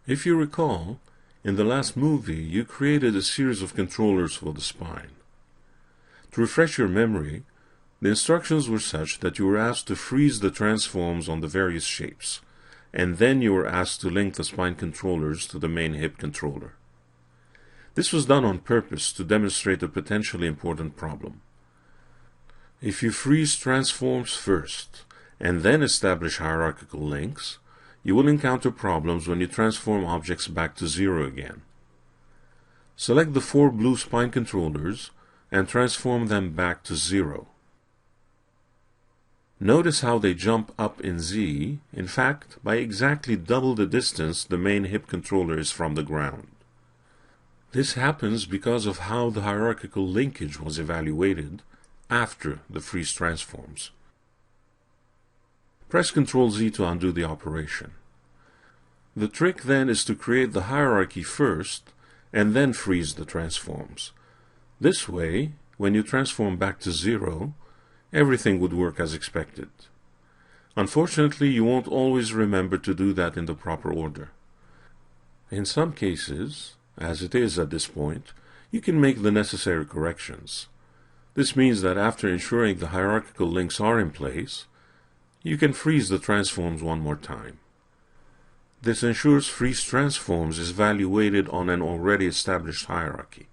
If you recall, in the last movie you created a series of controllers for the spine. To refresh your memory, the instructions were such that you were asked to freeze the transforms on the various shapes, and then you were asked to link the spine controllers to the main hip controller. This was done on purpose to demonstrate a potentially important problem. If you freeze transforms first, and then establish hierarchical links, you will encounter problems when you transform objects back to zero again. Select the 4 blue spine controllers and transform them back to 0. Notice how they jump up in Z, in fact, by exactly double the distance the main hip controller is from the ground. This happens because of how the hierarchical linkage was evaluated after the freeze transforms. Press Ctrl Z to undo the operation. The trick then is to create the hierarchy first and then freeze the transforms. This way, when you transform back to 0, everything would work as expected. Unfortunately, you won't always remember to do that in the proper order. In some cases, as it is at this point, you can make the necessary corrections. This means that after ensuring the hierarchical links are in place, you can freeze the transforms one more time. This ensures freeze transforms is evaluated on an already established hierarchy.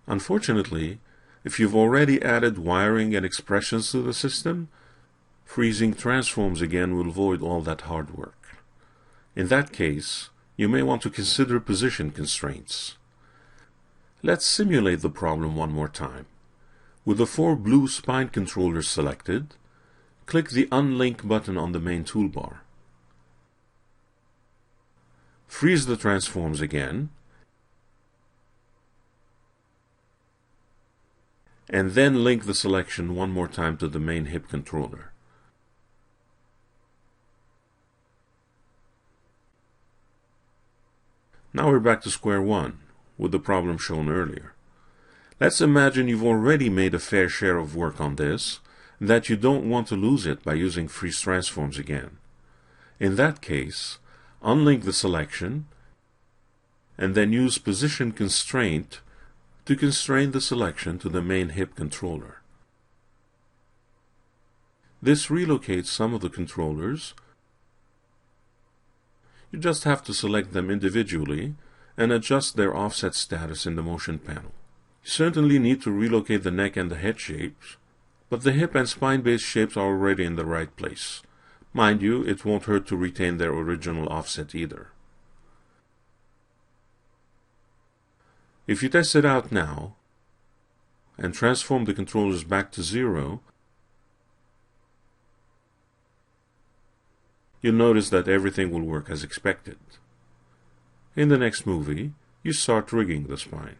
Unfortunately, if you've already added wiring and expressions to the system, freezing transforms again will void all that hard work. In that case, you may want to consider position constraints. Let's simulate the problem one more time. With the 4 blue spine controllers selected, click the Unlink button on the main toolbar. Freeze the transforms again, and then link the selection one more time to the main hip controller. Now we're back to square one, with the problem shown earlier. Let's imagine you've already made a fair share of work on this, and that you don't want to lose it by using freeze transforms again. In that case, unlink the selection, and then use Position Constraint to constrain the selection to the main hip controller. This relocates some of the controllers. You just have to select them individually and adjust their offset status in the motion panel. You certainly need to relocate the neck and the head shapes, but the hip and spine-based shapes are already in the right place. Mind you, it won't hurt to retain their original offset either. If you test it out now, and transform the controllers back to 0, you'll notice that everything will work as expected. In the next movie, you start rigging the spine.